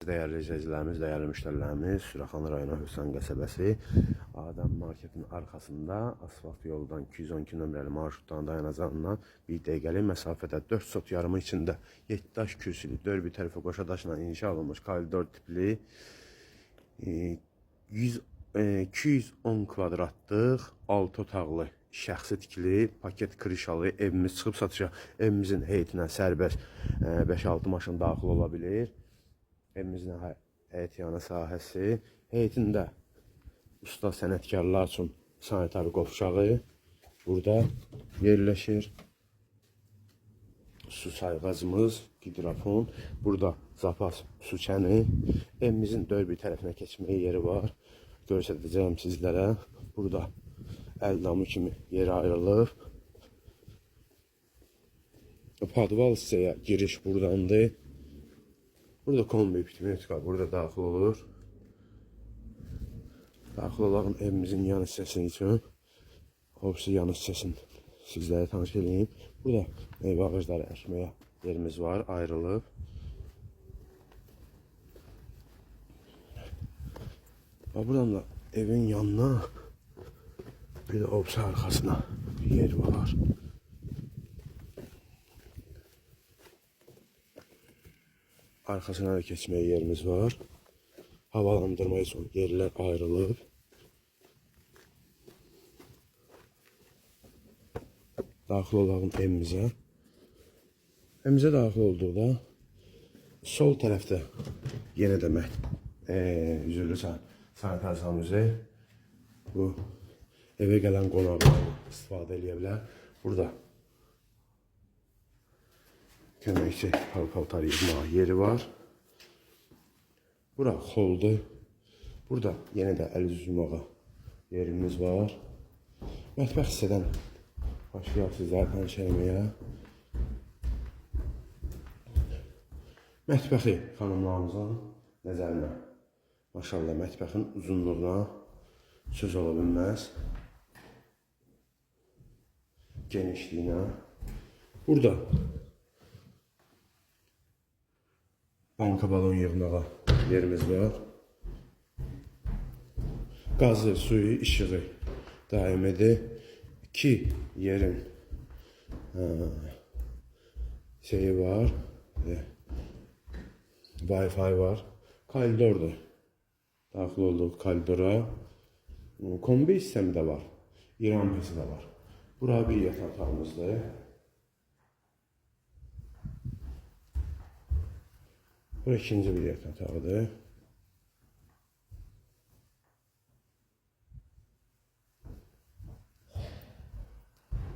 değerli izleyicilerimiz, değerli müşterilerimiz, Sürəxan rayonu Hövsan qəsəbəsi Adəm Marketin arxasında asfalt yoldan 212 nömrəli marşrutdan dayanacağından bir dəqiqəlik məsafədə 4 sot yarımı içində 7 daş kürsülü, 4 bir tərəfə qoşa daşla inşa olunmuş koridor tipli 210 kvadratlıq 6 otaqlı şəxsi tikili paket krişalı evimiz çıxıb satışa. Evimizin heyitinə sərbəst 5-6 maşın daxil ola bilir. Evimizin həyətyanı sahəsi, heyetində usta sənətkarlar üçün sanitar qovşağı burada yerləşir. Su sayğacımız, hidrofon, burada zapas su çəni. Evimizin dörd bir tərəfinə keçməyə yeri var. Göstərəcəyim sizlərə. Burada əldamı kimi yeri ayrılıb. Padval hissəyə giriş buradandır. Burada kombi bitmetka burada daxil olur. Daxil olalım evimizin yan hissəsi üçün. Hopsi yan hissəsini sizlərə tanış edeyim. Burada meyvə ağacları əkməyə yerimiz var, ayrılıb. Buradan da evin yanına bir de hopsi arxasına bir yer var. Arkasına da keçməyə yerimiz var. Havalandırma üçün yerlər ayrılıb. Daxil olalım evimizə. Evimizə daxil olduqda sol tərəfdə yenə demək üzürlü sanitarsamızı bu evə gələn qonaqlar istifadə edə bilər. Burada köməkçi paltar yığma yeri var. Bura xoldur. Burada yenə də əl yüz yumağa yerimiz var. Mətbəx hissədən başlayaq sizlərə tanış etməyə. Mətbəxi xanımlarımızın nəzərinə. Maşallah mətbəxin uzunluğuna söz ola bilməz. Genişliyinə. Burada banka balon yığmağa yerimiz var. Qazı, suyu, işığı daim edir. 2 yerin şeyi var. Wi-Fi var. Koridordur. Daxil olduq koridora. Kombi hissəmi də var. İran hissəsi də var. Bura bir yataq otağımızdır. Bura ikinci bir yataq otağıdır.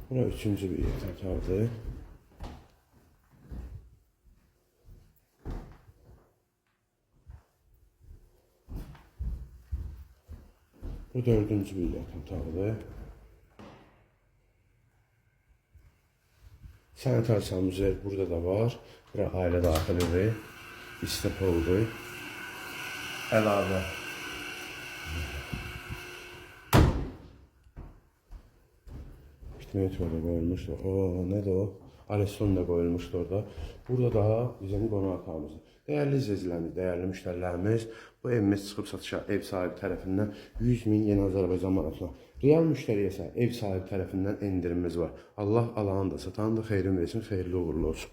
Bura üçüncü bir yataq otağıdır. Bu dördüncü bir yataq otağıdır. Sanitarsamız burada da var. Bura ailə daxilidir. İstep oldu. Əlavə bitmeye da koymuşlar. Nədir o? Aleston da koymuşlar orada. Burada da bizim qonaq otağımızdır. Değerli izleyicilerimiz, değerli müşterilerimiz, bu evimiz çıxıb satışa ev sahibi tərəfindən 100.000 yeni Azərbaycan manatına. Real müşteriyə isə ev sahibi tərəfindən endirimimiz var. Allah alanı da satanı da xeyrin versin, xeyirli uğurlu olsun.